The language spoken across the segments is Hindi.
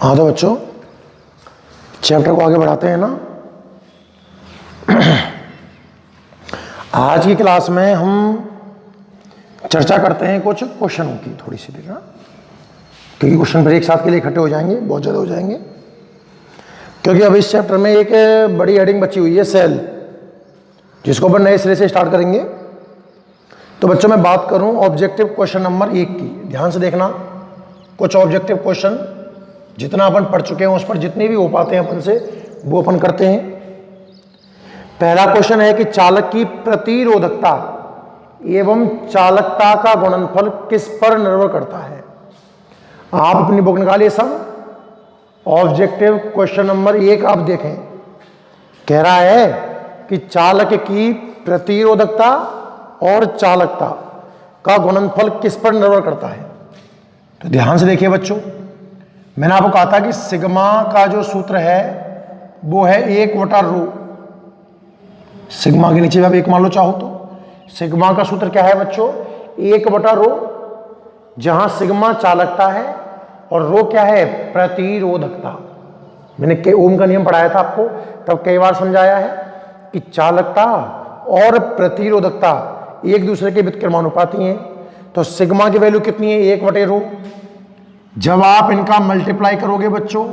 हाँ तो बच्चों चैप्टर को आगे बढ़ाते हैं ना। आज की क्लास में हम चर्चा करते हैं कुछ क्वेश्चनों की, थोड़ी सी देखना, क्योंकि क्वेश्चन फिर एक साथ के लिए इकट्ठे हो जाएंगे, बहुत ज़्यादा हो जाएंगे। क्योंकि अब इस चैप्टर में एक बड़ी हेडिंग बची हुई है सेल, जिसको अपन नए सिरे से स्टार्ट करेंगे। तो बच्चों मैं बात करूं ऑब्जेक्टिव क्वेश्चन नंबर 1 की, ध्यान से देखना। कुछ ऑब्जेक्टिव क्वेश्चन जितना अपन पढ़ चुके हैं उस पर जितने भी हो पाते हैं अपन से वो अपन करते हैं। पहला क्वेश्चन है कि चालक की प्रतिरोधकता एवं चालकता का गुणनफल किस पर निर्भर करता है। आप अपनी बुक निकालिए सब। ऑब्जेक्टिव क्वेश्चन नंबर 1 आप देखें, कह रहा है कि चालक की प्रतिरोधकता और चालकता का गुणनफल किस पर निर्भर करता है। तो ध्यान से देखिए बच्चों, मैंने आपको कहा था कि सिग्मा का जो सूत्र है वो है 1/ρ। सिग्मा के नीचे आप 1 मान लो चाहो तो। सिग्मा का सूत्र क्या है बच्चों? 1/ρ, जहां सिग्मा चालकता है और रो क्या है? प्रतिरोधकता। मैंने ओम का नियम पढ़ाया था आपको, तब कई बार समझाया है कि चालकता और प्रतिरोधकता एक दूसरे के व्युत्क्रमानुपाती हैं। तो सिग्मा की वैल्यू कितनी है? 1/ρ। जब आप इनका मल्टीप्लाई करोगे बच्चों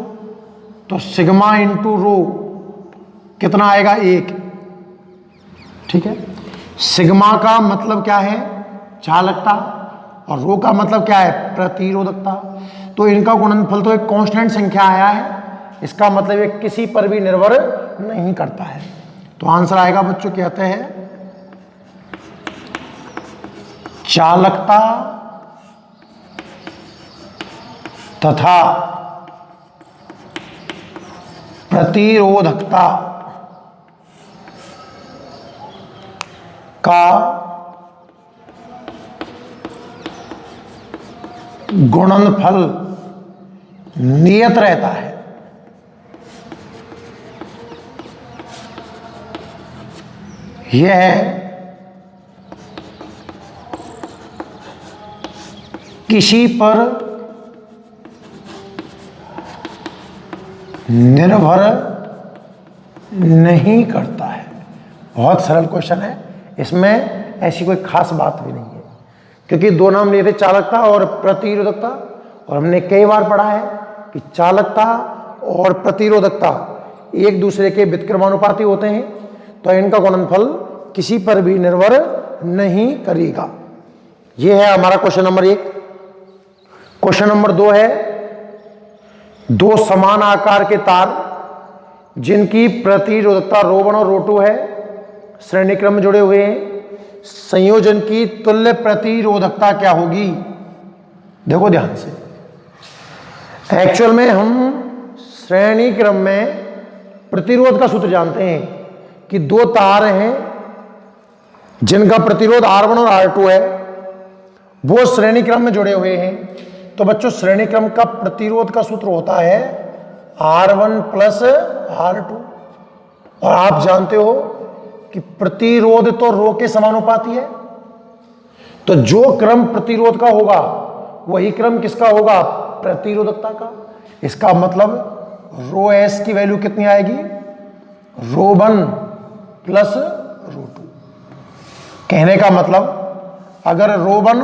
तो सिग्मा इंटू रो कितना आएगा? 1। ठीक है। सिग्मा का मतलब क्या है? चालकता, और रो का मतलब क्या है? प्रतिरोधकता। तो इनका गुणनफल तो एक कांस्टेंट संख्या आया है, इसका मतलब ये किसी पर भी निर्भर नहीं करता है। तो आंसर आएगा बच्चों, कहते हैं चालकता तथा प्रतिरोधकता का गुणनफल नियत रहता है। यह किसी पर निर्भर नहीं करता है। बहुत सरल क्वेश्चन है, इसमें ऐसी कोई खास बात भी नहीं है, क्योंकि दो नाम लिए थे, चालकता और प्रतिरोधकता, और हमने कई बार पढ़ा है कि चालकता और प्रतिरोधकता एक दूसरे के व्युत्क्रमानुपाती होते हैं, तो इनका गुणनफल किसी पर भी निर्भर नहीं करेगा। यह है हमारा क्वेश्चन नंबर 1। क्वेश्चन नंबर 2 है, दो समान आकार के तार जिनकी प्रतिरोधकता ρ1 और ρ2 है, श्रेणी क्रम में जुड़े हुए हैं, संयोजन की तुल्य प्रतिरोधकता क्या होगी? देखो ध्यान से, एक्चुअल में हम श्रेणी क्रम में प्रतिरोध का सूत्र जानते हैं कि दो तार हैं जिनका प्रतिरोध R1 और R2 है, वो श्रेणी क्रम में जुड़े हुए हैं। तो बच्चों श्रेणी क्रम का प्रतिरोध का सूत्र होता है R1 + R2, और आप जानते हो कि प्रतिरोध तो रो के समानुपाती है। तो जो क्रम प्रतिरोध का होगा वही क्रम किसका होगा? प्रतिरोधकता का। इसका मतलब ρS की वैल्यू कितनी आएगी? ρ1 + ρ2। कहने का मतलब अगर ρ1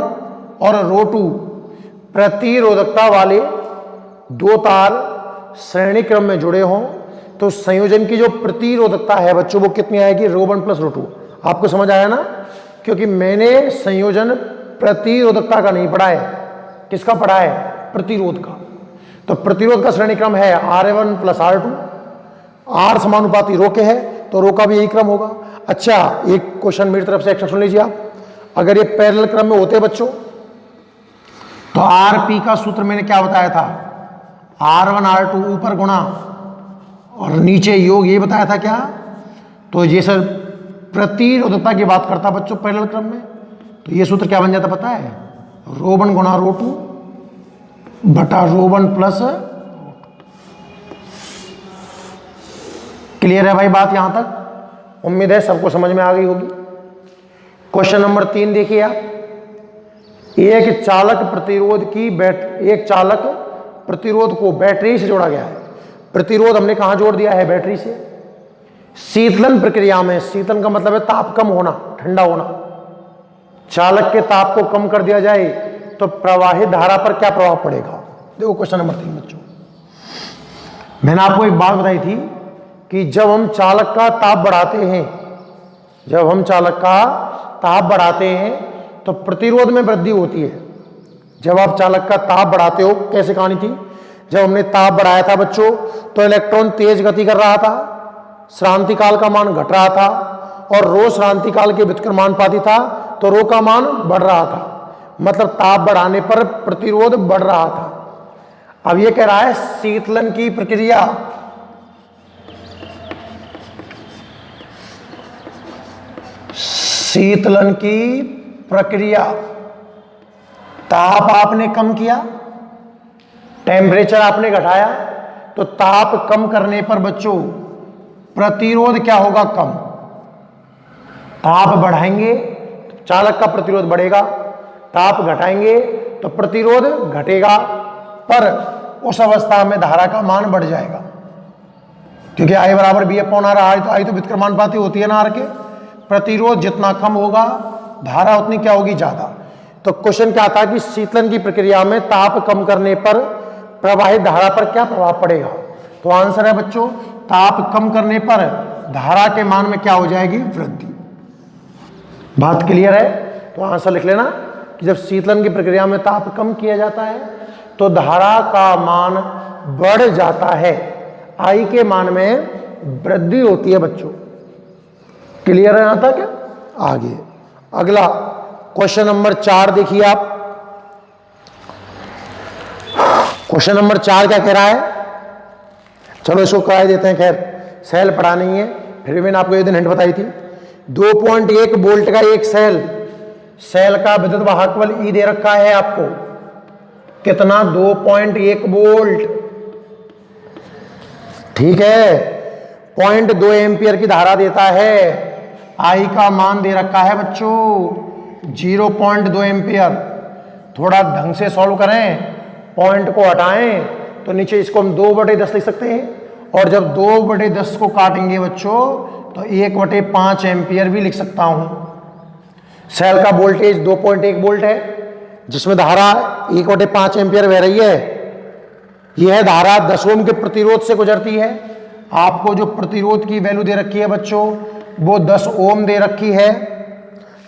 और ρ2 प्रतिरोधकता वाले दो तार श्रेणी क्रम में जुड़े हों तो संयोजन की जो प्रतिरोधकता है बच्चों वो कितनी आएगी? ρ1 + ρ2। आपको समझ आया ना? क्योंकि मैंने संयोजन प्रतिरोधकता का नहीं पढ़ा है, किसका पढ़ा है? प्रतिरोध का। तो प्रतिरोध का श्रेणी क्रम है R1 + R2। R समानुपाती रो के है तो रो का भी यही क्रम होगा। अच्छा, एक क्वेश्चन मेरी तरफ से एक्स्ट्रा सुन लीजिए आप। अगर ये पैरेलल क्रम में होते बच्चों तो RP का सूत्र मैंने क्या बताया था? R1 R2 ऊपर गुणा और नीचे योग, ये बताया था क्या? तो ये सर प्रतिरोधकता की बात करता बच्चों पैरेलल क्रम में, तो ये सूत्र क्या बन जाता पता है? ρ1 × ρ2 बटा ρ1 + ρ2। क्लियर है भाई बात यहां तक? उम्मीद है सबको समझ में आ गई होगी। क्वेश्चन नंबर 3 देखिए आप। एक चालक प्रतिरोध को बैटरी से जोड़ा गया है। प्रतिरोध हमने कहां जोड़ दिया है? बैटरी से। शीतलन प्रक्रिया में, शीतलन का मतलब है ताप कम होना, ठंडा होना। चालक के ताप को कम कर दिया जाए तो प्रवाहित धारा पर क्या प्रभाव पड़ेगा? देखो क्वेश्चन नंबर 3 बच्चों, मैंने आपको एक बात बताई थी कि जब हम चालक का ताप बढ़ाते हैं, जब हम चालक का ताप बढ़ाते हैं तो प्रतिरोध में वृद्धि होती है। जब आप चालक का ताप बढ़ाते हो, कैसे कहानी थी? जब हमने ताप बढ़ाया था बच्चों तो इलेक्ट्रॉन तेज गति कर रहा था, श्रांति काल का मान घट रहा था, और रो श्रांति काल के व्युत्क्रमानुपाती था तो रो का मान बढ़ रहा था। मतलब ताप बढ़ाने पर प्रतिरोध बढ़ रहा था। अब ये कह रहा है शीतलन की प्रक्रिया, शीतलन की प्रक्रिया, ताप आपने कम किया, टेम्परेचर आपने घटाया, तो ताप कम करने पर बच्चों प्रतिरोध क्या होगा? कम। ताप बढ़ाएंगे तो चालक का प्रतिरोध बढ़ेगा, ताप घटाएंगे तो प्रतिरोध घटेगा, पर उस अवस्था में धारा का मान बढ़ जाएगा, क्योंकि I बराबर बी अपॉन आर। आई तो व्युत्क्रमानुपाती होती है ना आर के। प्रतिरोध जितना कम होगा धारा उतनी क्या होगी? ज्यादा। तो क्वेश्चन क्या था कि शीतलन की प्रक्रिया में ताप कम करने पर प्रवाहित धारा पर क्या प्रभाव पड़ेगा? तो आंसर है बच्चों, ताप कम करने पर धारा के मान में क्या हो जाएगी? वृद्धि। बात क्लियर है? तो आंसर लिख लेना कि जब शीतलन की प्रक्रिया में ताप कम किया जाता है तो धारा का मान बढ़ जाता है, आई के मान में वृद्धि होती है बच्चों। क्लियर है यहां तक? आगे अगला क्वेश्चन नंबर 4 देखिए आप। क्वेश्चन नंबर 4 क्या कह रहा है? चलो इसको करा देते हैं। खैर सेल पढ़ा नहीं है, फिर भी मैंने आपको एक दिन हिंट बताई थी। 2.1 वोल्ट का एक सेल, सेल का विद्युत वाहक बल ई दे रखा है आपको, कितना? 2.1 वोल्ट। ठीक है, 0.2 एम्पियर की धारा देता है। आई का मान दे रखा है बच्चों 0.2 एम्पियर। थोड़ा ढंग से सॉल्व करें, पॉइंट को हटाएं तो नीचे इसको हम 2/10 लिख सकते हैं, और जब 2/10 को काटेंगे बच्चों तो 1/5 एम्पियर भी लिख सकता हूं। सेल का वोल्टेज 2.1 वोल्ट है, जिसमें धारा 1/5 एम्पियर बह रही है। यह धारा 10 ओम के प्रतिरोध से गुजरती है। आपको जो प्रतिरोध की वैल्यू दे रखी है बच्चों वो 10 ओम दे रखी है।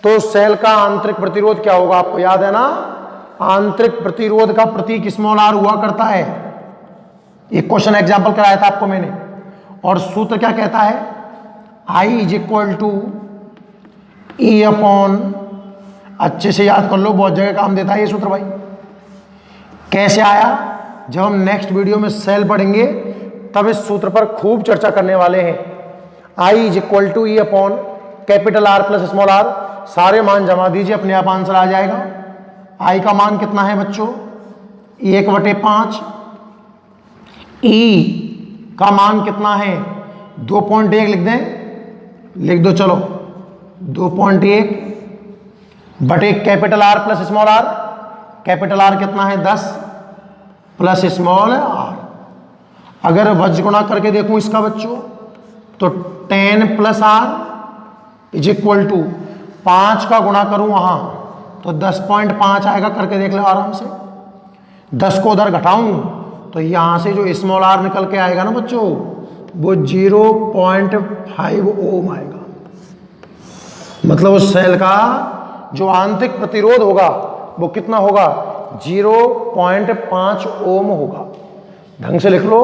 तो सेल का आंतरिक प्रतिरोध क्या होगा? आपको याद है ना, आंतरिक प्रतिरोध का प्रतीक स्मॉल आर हुआ करता है। एक क्वेश्चन एग्जाम्पल कराया था आपको मैंने, और सूत्र क्या कहता है? I is equal to E upon, अच्छे से याद कर लो, बहुत जगह काम देता है ये सूत्र भाई। कैसे आया? जब हम नेक्स्ट वीडियो में सेल पढ़ेंगे तब इस सूत्र पर खूब चर्चा करने वाले हैं। I is equal to E upon capital R plus small R. सारे मान जमा दीजिए, अपने आप आंसर आ जाएगा। आई का मान कितना है बच्चों? 1/5। ई का मान कितना है? 2.1 लिख दें, लिख दो चलो, 2.1 बटे capital R plus small R. Capital R कितना है? 10 प्लस स्मॉल आर। अगर वज्र गुणा करके देखूं इसका बच्चों तो 10 plus R is equal to 5 का गुणा करूं वहां तो 10.5 आएगा। करके देख लो आराम से। 10 को उधर घटाऊं तो यहां से जो स्मॉल आर निकल के आएगा ना बच्चों वो 0.5 ओम आएगा। मतलब उस सेल का जो आंतरिक प्रतिरोध होगा वो कितना होगा? 0.5 ओम होगा। ढंग से लिख लो,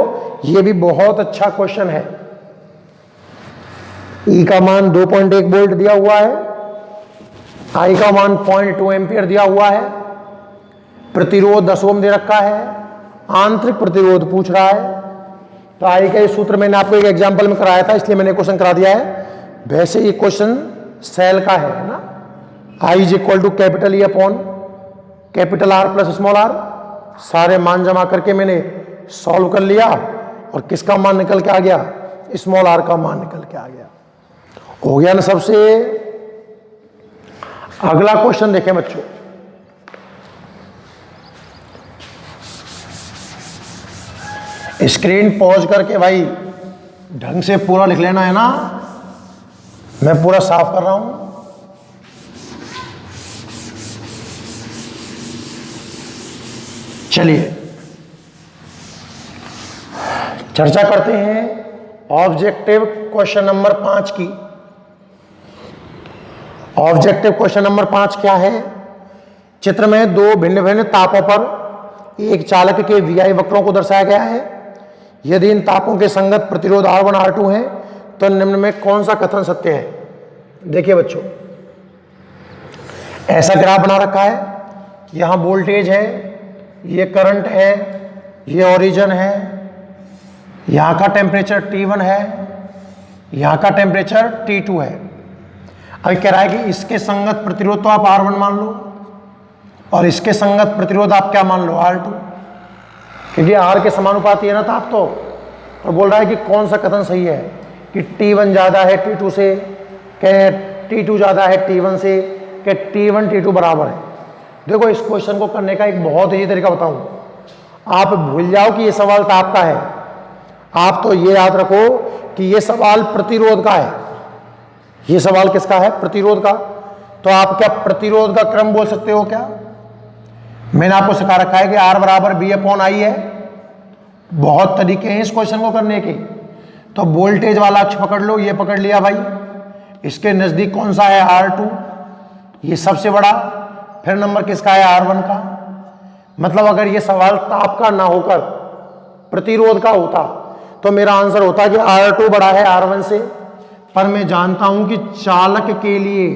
ये भी बहुत अच्छा क्वेश्चन है। ई का मान 2.1 वोल्ट दिया हुआ है, आई का मान 0.2 एम्पियर दिया हुआ है, प्रतिरोध 10 ओम दे रखा है, आंतरिक प्रतिरोध पूछ रहा है। तो आई का ये सूत्र मैंने आपको एक एग्जांपल में कराया था, इसलिए मैंने क्वेश्चन करा दिया है। वैसे ये क्वेश्चन सेल का है ना। I is equal to capital E upon capital R plus small R. सारे मान जमा करके मैंने सॉल्व कर लिया और किसका मान निकल के आ गया? स्मॉल आर का मान निकल के आ गया। हो गया ना सबसे। अगला क्वेश्चन देखें बच्चों। स्क्रीन पॉज करके भाई ढंग से पूरा लिख लेना है ना। मैं पूरा साफ कर रहा हूं। चलिए चर्चा करते हैं ऑब्जेक्टिव क्वेश्चन नंबर 5 की। ऑब्जेक्टिव क्वेश्चन नंबर 5 क्या है? चित्र में दो भिन्न भिन्न तापों पर एक चालक के VI वक्रों को दर्शाया गया है। यदि इन तापों के संगत प्रतिरोध R1 R2 है तो निम्न में कौन सा कथन सत्य है? देखिए बच्चों, ऐसा ग्राफ बना रखा है। यहां वोल्टेज है, ये करंट है, ये ओरिजिन है, यहां का टेम्परेचर T1 है, यहां का टेम्परेचर T2 है। अभी कह रहा है कि इसके संगत प्रतिरोध तो आप R1 मान लो और इसके संगत प्रतिरोध आप क्या मान लो? R2, क्योंकि R के समानुपाती है ना ताप तो। और बोल रहा है कि कौन सा कथन सही है कि T1 ज़्यादा है T2 से, के T2 ज़्यादा है T1 से, के T1 T2 बराबर है। देखो इस क्वेश्चन को करने का एक बहुत ही तरीका बताऊं। आप भूल जाओ कि ये सवाल ताप का है, आप तो ये याद रखो कि ये सवाल प्रतिरोध का है। ये सवाल किसका है? प्रतिरोध का। तो आप क्या प्रतिरोध का क्रम बोल सकते हो क्या? मैंने आपको सिखा रखा है कि R बराबर B/I है। बहुत तरीके हैं इस क्वेश्चन को करने के। तो वोल्टेज वाला अक्ष पकड़ लो, ये पकड़ लिया भाई। इसके नजदीक कौन सा है? R2, ये सबसे बड़ा। फिर नंबर किसका है? R1 का। मतलब अगर ये सवाल ताप का ना होकर प्रतिरोध का होता तो मेरा आंसर होता कि R2 बड़ा है R1 से। पर मैं जानता हूं कि चालक के लिए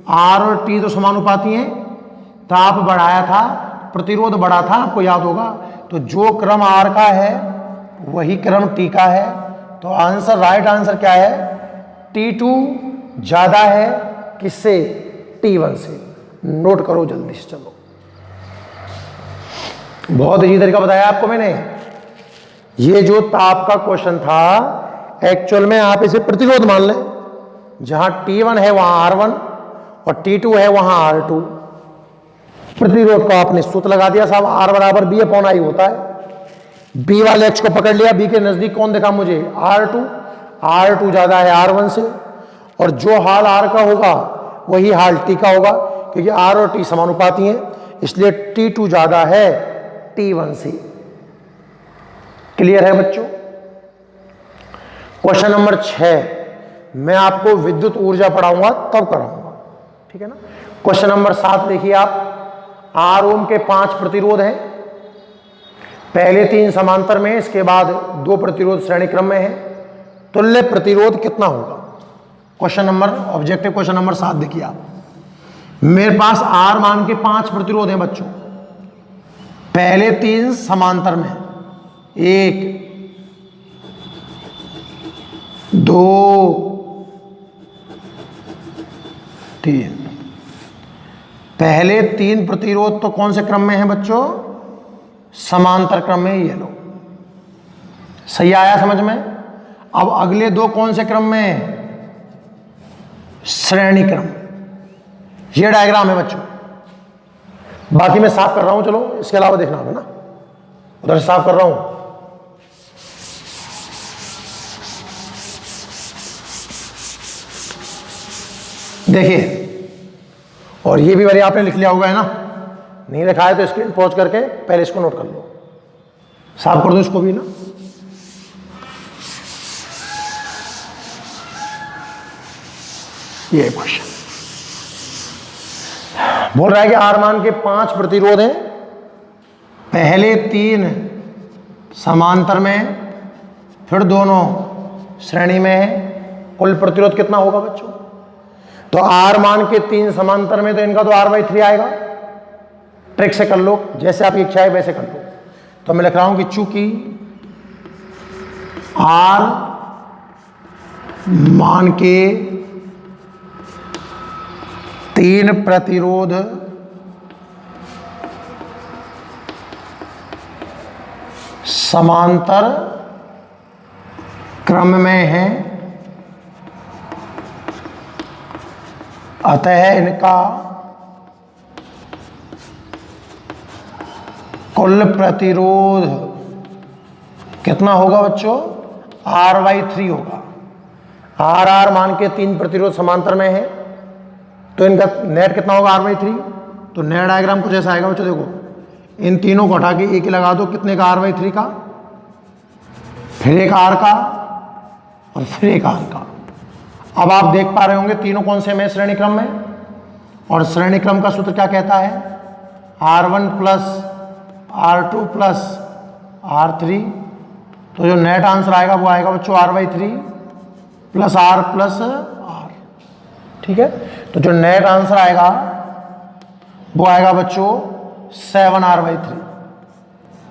R और T तो समानुपाती हैं। ताप बढ़ाया था, प्रतिरोध बढ़ा था, आपको याद होगा। तो जो क्रम R का है वही क्रम T का है। तो आंसर, राइट आंसर क्या है? T2 ज्यादा है किससे? T1 से। नोट करो जल्दी से। चलो, बहुत इजी तरीका बताया आपको मैंने। ये जो ताप का क्वेश्चन था, एक्चुअल में आप इसे प्रतिरोध मान लें। जहां T1 है वहां R1 और T2 है वहां R2। प्रतिरोध को आपने सूत्र लगा दिया साहब, R बराबर B/I होता है। B वाले अक्ष को पकड़ लिया। B के नजदीक कौन दिखा मुझे? R2। R2 ज्यादा है R1 से, और जो हाल R का होगा वही हाल T का होगा, क्योंकि R और T समानुपाती हैं। इसलिए T2 ज्यादा है T1 से। क्लियर है बच्चों? क्वेश्चन नंबर 6 मैं आपको विद्युत ऊर्जा पढ़ाऊंगा तब कराऊंगा, ठीक है ना। क्वेश्चन नंबर 7 देखिए आप। R ओम के 5 प्रतिरोध हैं। पहले 3 समांतर में, इसके बाद 2 प्रतिरोध श्रेणी क्रम में है। तुल्य प्रतिरोध कितना होगा? Question number, objective question number 7 देखिए आप। मेरे पास R मान के 5 प्रतिरोध हैं बच्चों। पहले 3 समांतर में, 1 2 3। पहले 3 प्रतिरोध तो कौन से क्रम में है बच्चों? समांतर क्रम में। ये लो, सही आया समझ में? अब अगले 2 कौन से क्रम में है? श्रेणी क्रम। ये डायग्राम है बच्चों। बाकी मैं साफ कर रहा हूं, चलो इसके अलावा देखना है ना, उधर से साफ कर रहा हूं। देखिए, और ये भी बारी आपने लिख लिया होगा है ना। नहीं लिखा है तो स्क्रीन पॉज करके पहले इसको नोट कर लो। साफ कर दो इसको भी ना। ये क्वेश्चन बोल रहा है कि R मान के 5 प्रतिरोध हैं। पहले 3 समांतर में, फिर दोनों श्रेणी में है। कुल प्रतिरोध कितना होगा बच्चों? तो R मान के 3 समांतर में, तो इनका तो R/3 आएगा। ट्रिक से कर लो, जैसे आपकी इच्छा है वैसे कर लो। तो मैं लिख रहा हूं कि चूंकि R मान के 3 प्रतिरोध समांतर क्रम में है, अतः इनका कुल प्रतिरोध कितना होगा बच्चों, R/3 होगा। R मान के 3 प्रतिरोध समांतर में है, तो इनका नेट कितना होगा R/3। तो नेट डायग्राम कुछ ऐसा आएगा बच्चों, देखो इन तीनों को हटा के एक ही लगा दो, कितने का R/3 का, फिर एक R का और फिर एक R का। अब आप देख पा रहे होंगे तीनों कौन से में श्रेणी क्रम में, और श्रेणी क्रम का सूत्र क्या कहता है, R1 plus R2 plus R3। तो जो नेट आंसर आएगा वो आएगा बच्चों R/3 plus R plus R। ठीक है, तो जो नेट आंसर आएगा वो आएगा बच्चों 7R/3।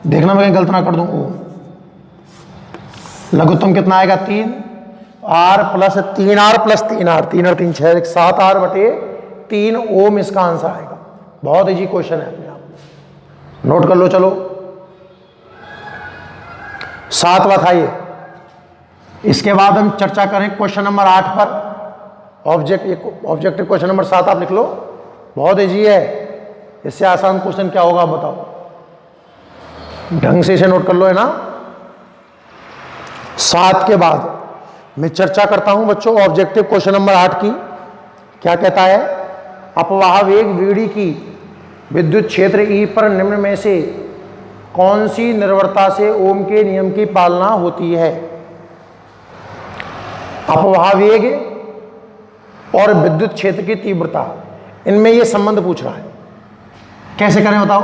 देखना मैं कहीं गलत ना कर दूं। ओ लघुत्तम कितना आएगा 3, R plus 3R plus 3R, 3 और 3 6, 7R बटे 3 ओम इसका आंसर आएगा। बहुत इजी क्वेश्चन है, अपने आप में नोट कर लो। चलो 7वां था ये। इसके बाद हम चर्चा करें क्वेश्चन नंबर 8 पर। ऑब्जेक्टिव क्वेश्चन नंबर 7 आप लिख लो, बहुत इजी है। इससे आसान क्वेश्चन क्या होगा बताओ, ढंग से इसे नोट कर लो, है ना। 7 के बाद मैं चर्चा करता हूं बच्चों ऑब्जेक्टिव क्वेश्चन नंबर 8 की। क्या कहता है, अपवाह वेग Vd की विद्युत क्षेत्र E पर निम्न में से कौन सी निर्भरता से ओम के नियम की पालना होती है। अपवाह वेग और विद्युत क्षेत्र की तीव्रता, इनमें यह संबंध पूछ रहा है। कैसे करें बताओ,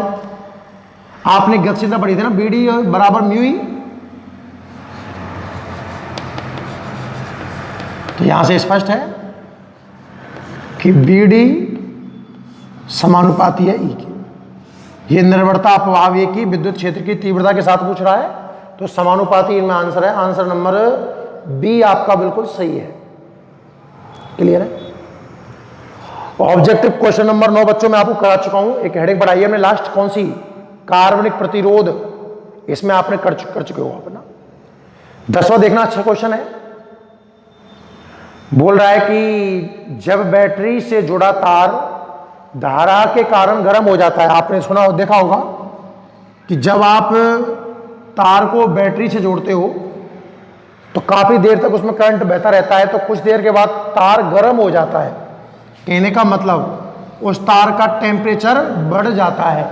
आपने गतिशीलता पढ़ी थी ना, Vd बराबर म्यू ई। तो यहां से स्पष्ट है कि Vd समानुपाती है E की। ये निर्भरता अपवाह वेग की विद्युत क्षेत्र की तीव्रता के साथ पूछ रहा है, तो समानुपाती इनमें आंसर है। आंसर नंबर बी आपका बिल्कुल सही है। क्लियर है। ऑब्जेक्टिव क्वेश्चन नंबर 9 बच्चों मैं आपको करा चुका हूं, एक हेडिंग बढ़ाई है हमने लास्ट, कौन सी, कार्बनिक प्रतिरोध। इसमें आपने कर चुके हो अपना। 10वां देखना, अच्छा क्वेश्चन है। बोल रहा है कि जब बैटरी से जुड़ा तार धारा के कारण गर्म हो जाता है। आपने सुना देखा होगा कि जब आप तार को बैटरी से जोड़ते हो तो काफी देर तक उसमें करंट बहता रहता है, तो कुछ देर के बाद तार गर्म हो जाता है। कहने का मतलब उस तार का टेम्परेचर बढ़ जाता है।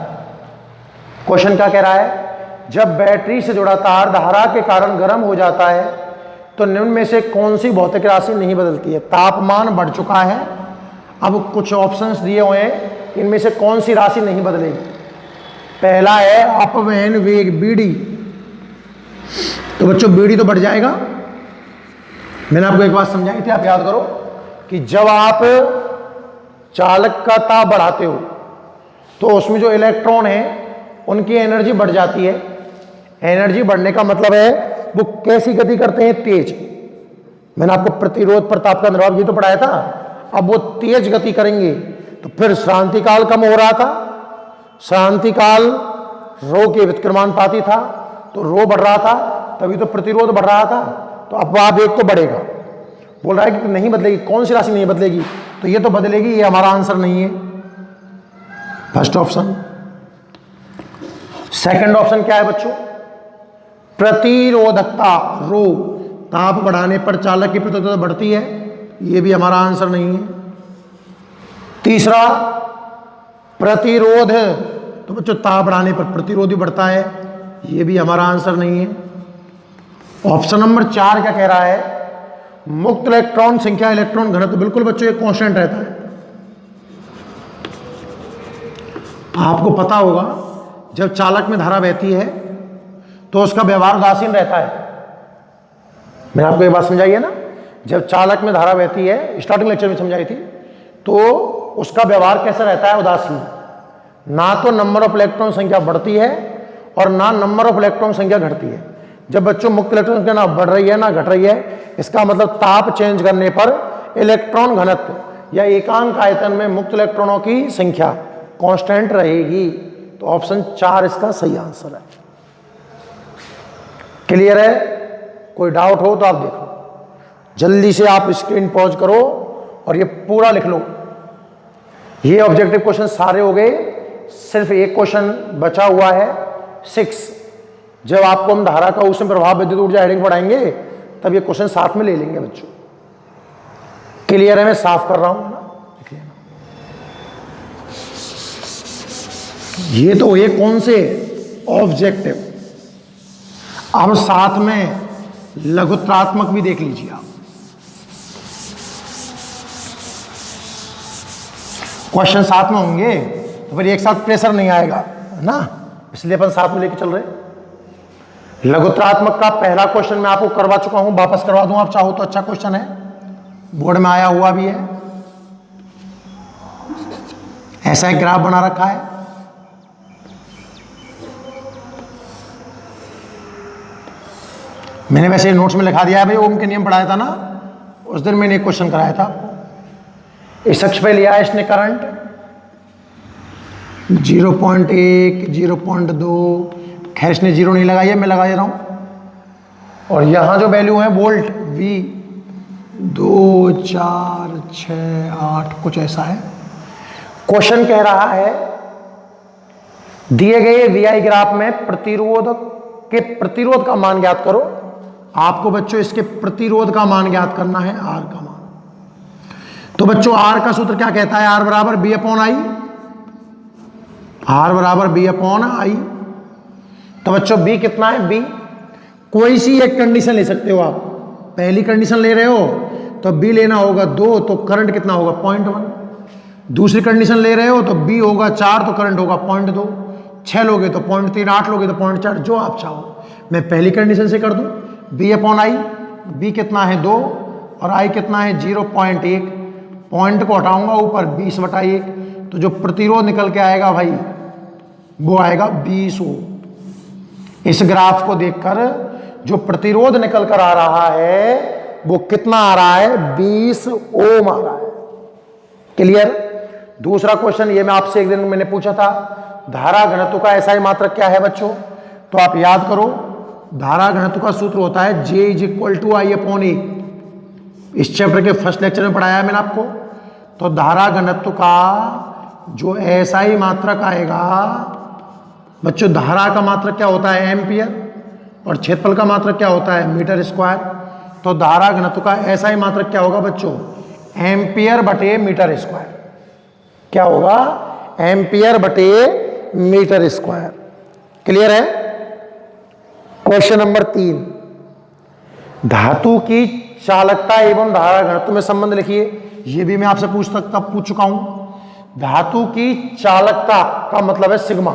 क्वेश्चन क्या कह रहा है, जब बैटरी से जुड़ा तार धारा के कारण गर्म हो जाता है तो निम्न में से कौन सी भौतिक राशि नहीं बदलती है। तापमान बढ़ चुका है, अब कुछ ऑप्शंस दिए हुए हैं, इनमें से कौन सी राशि नहीं बदलेगी। पहला है अपवहन वेग Vd, तो बच्चों Vd तो बढ़ जाएगा। मैंने आपको एक बात समझाई थी, आप याद करो कि जब आप चालकता बढ़ाते हो तो उसमें जो इलेक्ट्रॉन है उनकी एनर्जी बढ़ जाती है। एनर्जी बढ़ने का मतलब है वो कैसी गति करते हैं, तेज। मैंने आपको प्रतिरोध पर ताप का निर्भाव ये तो पढ़ाया था। अब वो तेज गति करेंगे, तो फिर श्रांति काल कम हो रहा था। श्रांति काल रो के व्युत्क्रमानुपाती था, तो रो बढ़ रहा था, तभी तो प्रतिरोध बढ़ रहा था। तो अपवाह वेग तो बढ़ेगा। बोल रहा है कि नहीं बदलेगी, कौन सी राशि नहीं बदलेगी, तो ये तो बदलेगी। ये हमारा आंसर नहीं है, फर्स्ट ऑप्शन। सेकंड ऑप्शन क्या है बच्चों, प्रतिरोधकता रो, ताप बढ़ाने पर चालक की प्रतिरोधकता बढ़ती है, ये भी हमारा आंसर नहीं है। तीसरा प्रतिरोध, तो बच्चों ताप बढ़ाने पर प्रतिरोध भी बढ़ता है, ये भी हमारा आंसर नहीं है। ऑप्शन नंबर 4 क्या कह रहा है, मुक्त इलेक्ट्रॉन संख्या इलेक्ट्रॉन घनत्व, बिल्कुल बच्चों ये कांस्टेंट रहता है। आपको पता होगा जब चालक में धारा बहती है तो उसका व्यवहार उदासीन रहता है। मैंने आपको ये बात समझाई है ना, जब चालक में धारा बहती है, स्टार्टिंग लेक्चर में समझाई थी, तो उसका व्यवहार कैसा रहता है, उदासीन। ना तो नंबर ऑफ इलेक्ट्रॉन संख्या बढ़ती है और ना नंबर ऑफ इलेक्ट्रॉन संख्या घटती है। जब बच्चों मुक्त इलेक्ट्रॉन संख्या ना बढ़ रही है ना घट रही है, इसका मतलब ताप चेंज करने पर इलेक्ट्रॉन घनत्व या एकांक आयतन में मुक्त इलेक्ट्रॉनों की संख्या कांस्टेंट रहेगी। तो ऑप्शन 4 इसका सही आंसर है। क्लियर है, कोई डाउट हो तो आप देख लो, जल्दी से आप स्क्रीन पॉज करो और ये पूरा लिख लो। ये ऑब्जेक्टिव क्वेश्चन सारे हो गए, सिर्फ एक क्वेश्चन बचा हुआ है 6। जब आपको हम धारा का ऊष्म प्रभाव विद्युत ऊर्जा हेडिंग पढ़ाएंगे तब ये क्वेश्चन साथ में ले लेंगे बच्चों। क्लियर है? मैं साफ कर रहा हूं ना। ये तो ये कौन से ऑब्जेक्टिव, अब साथ में लघुत्रात्मक भी देख लीजिए आप। क्वेश्चन साथ में होंगे तो फिर एक साथ प्रेशर नहीं आएगा, है ना, इसलिए अपन साथ में लेके चल रहे। लघुत्रात्मक का पहला क्वेश्चन मैं आपको करवा चुका हूं, वापस करवा दूं आप चाहो तो। अच्छा क्वेश्चन है, बोर्ड में आया हुआ भी है, ऐसा एक ग्राफ बना रखा है। मैंने वैसे नोट्स में लिखा दिया है भाई, ओम के नियम पढ़ाया था ना उस दिन, मैंने एक क्वेश्चन कराया था आपको। इस अक्ष पे लिया है इसने करंट 0.1, 0.2, खैर इसने 0 नहीं लगाई है, मैं लगा दे रहा हूं। और यहां जो वैल्यू है वोल्ट V 2, 4, 6, 8 कुछ ऐसा है। क्वेश्चन कह रहा है दिए गए VI ग्राफ में प्रतिरोधक के प्रतिरोध का मान ज्ञात करो। आपको बच्चों इसके प्रतिरोध का मान ज्ञात करना है, R का मान। तो बच्चों R का सूत्र क्या कहता है? R बराबर B अपॉन I। R बराबर B अपॉन I। तो बच्चों B कितना है? B कोई सी एक कंडीशन ले सकते हो आप। पहली कंडीशन ले रहे हो तो B लेना होगा 2, तो करंट कितना होगा? 0.1। दूसरी कंडीशन ले रहे हो तो B होगा 4, तो करंट होगा 0.2। 6 लोगे तो 0.3, 8 लोगे तो 0.4, जो आप चाहो। मैं पहली कंडीशन से कर दूं, B अपॉन I। B कितना है? 2, और I कितना है? 0.1। पॉइंट को हटाऊंगा ऊपर, 20/1, तो जो प्रतिरोध निकल के आएगा भाई वो आएगा 20 ओम। इस ग्राफ को देखकर जो प्रतिरोध निकल कर आ रहा है वो कितना आ रहा है? 20 ओम आ रहा है। क्लियर? दूसरा क्वेश्चन ये मैं आपसे एक दिन मैंने पूछा था, धारा घनत्व का एसआई मात्रक क्या है बच्चों? तो आप याद करो, धारा घनत्व का सूत्र होता है J = I अपॉन A। इस चैप्टर के फर्स्ट लेक्चर में पढ़ाया है मैंने आपको। तो धारा घनत्व का जो एसआई मात्रक आएगा बच्चों, धारा का मात्रक क्या होता है? एम्पियर, और क्षेत्रफल का मात्रक क्या होता है? Metre square. तो धारा घनत्व का एसआई मात्रक क्या होगा बच्चों? एम्पियर बटे मीटर स्क्वायर। क्या होगा? एम्पियर बटे मीटर स्क्वायर। क्लियर है? क्वेश्चन नंबर 3, धातु की चालकता एवं धारा घनत्व में संबंध लिखिए। यह भी मैं आपसे पूछ चुका हूं। धातु की चालकता का मतलब है सिग्मा,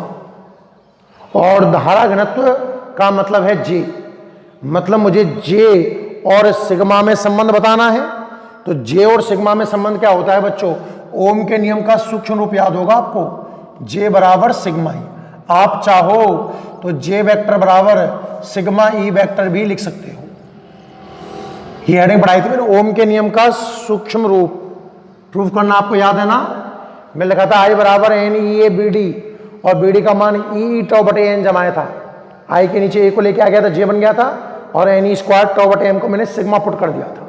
और धारा घनत्व का मतलब है J। मतलब मुझे J और सिग्मा में संबंध बताना है। तो J और सिग्मा में संबंध क्या होता है बच्चों? ओम के नियम का सूक्ष्म रूप याद होगा आपको, J बराबर सिग्मा ई। आप चाहो तो J वेक्टर बराबर सिग्मा ई वेक्टर भी लिख सकते हो। ये हेडिंग पढ़ाई थी मैंने, ओम के नियम का सूक्ष्म रूप प्रूफ करना। आपको याद है ना? मैं लिखा था I बराबर NE BD, और BD का मान E τ बटे N जमाया था। I के नीचे A को लेके आ गया था, J बन गया था, और NE स्क्वायर τ बटे M को मैंने सिग्मा पुट कर दिया था।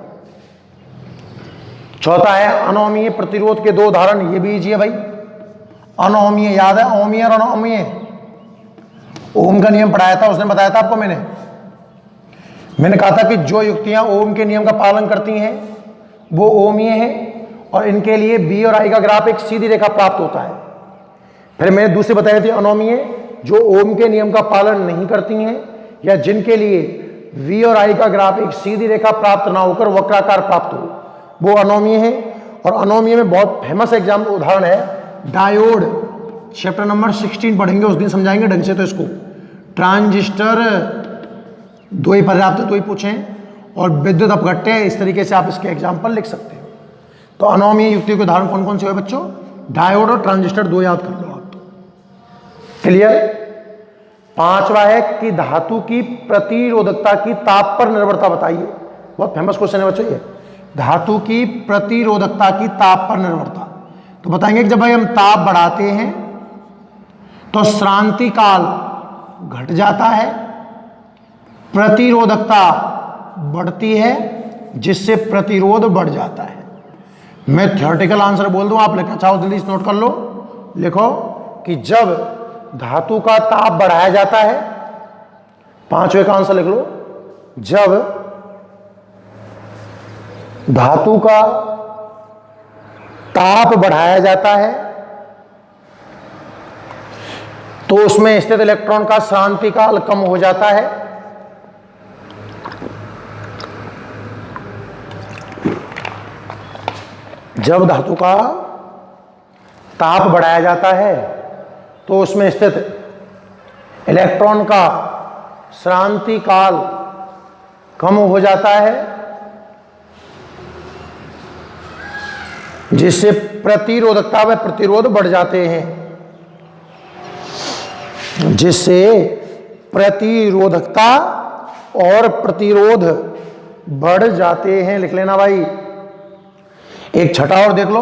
चौथा है अनोमीय प्रतिरोध के 2 उदाहरण। ये भी लीजिए भाई। अनोमीय याद है? ओमीय और अनोमीय। ओम का नियम पढ़ाया था उस दिन, बताया था आपको मैंने कहा था कि जो युक्तियां ओम के नियम का पालन करती हैं वो ओमीय हैं, और इनके लिए B और I का ग्राफ एक सीधी रेखा प्राप्त होता है। फिर मैंने दूसरी बताई थी अनोमीय, जो ओम के नियम का पालन नहीं करती हैं या जिनके लिए V और I का ग्राफ एक सीधी रेखा प्राप्त ना होकर वक्राकार प्राप्त हो, वो अनोमीय है। और अनोमीय में बहुत फेमस एग्जाम उदाहरण है डायोड। चैप्टर नंबर 16 पढ़ेंगे, उस दिन समझाएंगे ढंग से। तो इसको ट्रांजिस्टर 2 ही पर्याप्त, 2 ही पूछें, और विद्युत अपघट्य, इस तरीके से आप इसके एग्जाम्पल लिख सकते हो। तो अनोमीय युक्ति के उदाहरण कौन कौन से हुए बच्चों? डायोड और ट्रांजिस्टर 2 याद कर लो आप। तो क्लियर? 5वां है कि धातु की प्रतिरोधकता की ताप पर निर्भरता बताइए। बहुत फेमस क्वेश्चन है बच्चों ये, धातु की प्रतिरोधकता की ताप पर निर्भरता। तो बताएंगे कि जब भाई हम ताप बढ़ाते हैं तो श्रांति काल घट जाता है, प्रतिरोधकता बढ़ती है, जिससे प्रतिरोध बढ़ जाता है। मैं थ्योरेटिकल आंसर बोल दूं, आप लिखना चाहो जल्दी नोट कर लो। लिखो कि जब धातु का ताप बढ़ाया जाता है 5वें का आंसर लिख लो। जब धातु का ताप बढ़ाया जाता है तो उसमें स्थित इलेक्ट्रॉन का शांति काल कम हो जाता है। जब धातु का ताप बढ़ाया जाता है तो उसमें स्थित इलेक्ट्रॉन का शांति काल कम हो जाता है, जिससे प्रतिरोधकता व प्रतिरोध बढ़ जाते हैं। जिससे प्रतिरोधकता और प्रतिरोध बढ़ जाते हैं। लिख लेना भाई। एक छठा और देख लो,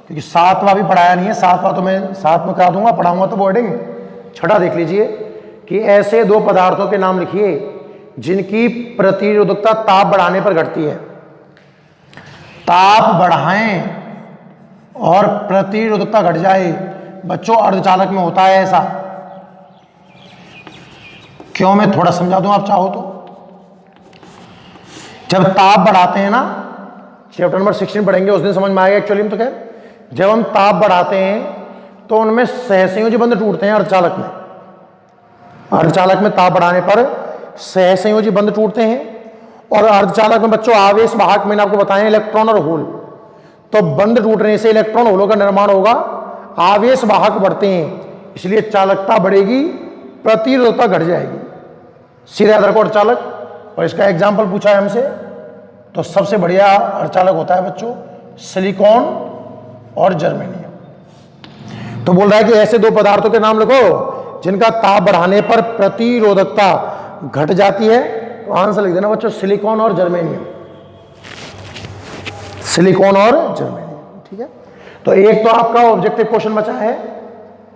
क्योंकि 7वां भी पढ़ाया नहीं है। 7वां तो मैं साथ में करा दूंगा, पढ़ाऊंगा तो बोर्डिंग। छठा देख लीजिए कि ऐसे 2 पदार्थों के नाम लिखिए जिनकी प्रतिरोधकता ताप बढ़ाने पर घटती है। ताप बढ़ाएं और प्रतिरोधकता घट जाए। बच्चों अर्धचालक में होता है ऐसा। क्यों, मैं थोड़ा समझा दूं आप चाहो तो। जब ताप बढ़ाते हैं ना, चैप्टर नंबर 16 पढ़ेंगे उस दिन समझ में आएगा एक्चुअली में। तो खैर, जब हम ताप बढ़ाते हैं तो उनमें सहसंयोजी बंध टूटते हैं। अर्धचालक में ताप बढ़ाने पर सहसंयोजी बंध टूटते हैं। और अर्धचालक में बच्चों आवेश वाहक मैंने आपको बताया इलेक्ट्रॉन और होल। तो बंध टूटने से इलेक्ट्रॉन होलों का निर्माण होगा, आवेश वाहक बढ़ते हैं, इसलिए चालकता बढ़ेगी, प्रतिरोधकता घट जाएगी। सीधे आधार को अर्धचालक। और इसका एग्जाम्पल पूछा है हमसे तो सबसे बढ़िया अर्धचालक होता है बच्चों सिलिकॉन और जर्मेनियम। तो बोल रहा है कि ऐसे 2 पदार्थों के नाम लिखो जिनका ताप बढ़ाने पर प्रतिरोधकता घट जाती है। तो आंसर लिख देना बच्चों सिलिकॉन और जर्मेनियम। सिलिकॉन और जर्मेनियम, ठीक है। तो एक तो आपका ऑब्जेक्टिव क्वेश्चन बचा है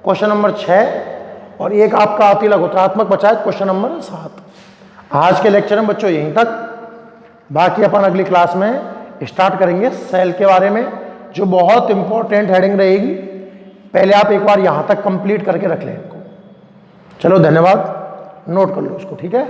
क्वेश्चन नंबर 6 और एक आपका अति लघुत्रात्मक बचा है क्वेश्चन नंबर 7। आज के लेक्चर में बच्चों यहीं तक। बाकी अपन अगली क्लास में स्टार्ट करेंगे सेल के बारे में, जो बहुत इंपॉर्टेंट हेडिंग रहेगी। पहले आप एक बार यहां तक कंप्लीट करके रख लें इनको। चलो धन्यवाद, नोट कर लो उसको, ठीक है।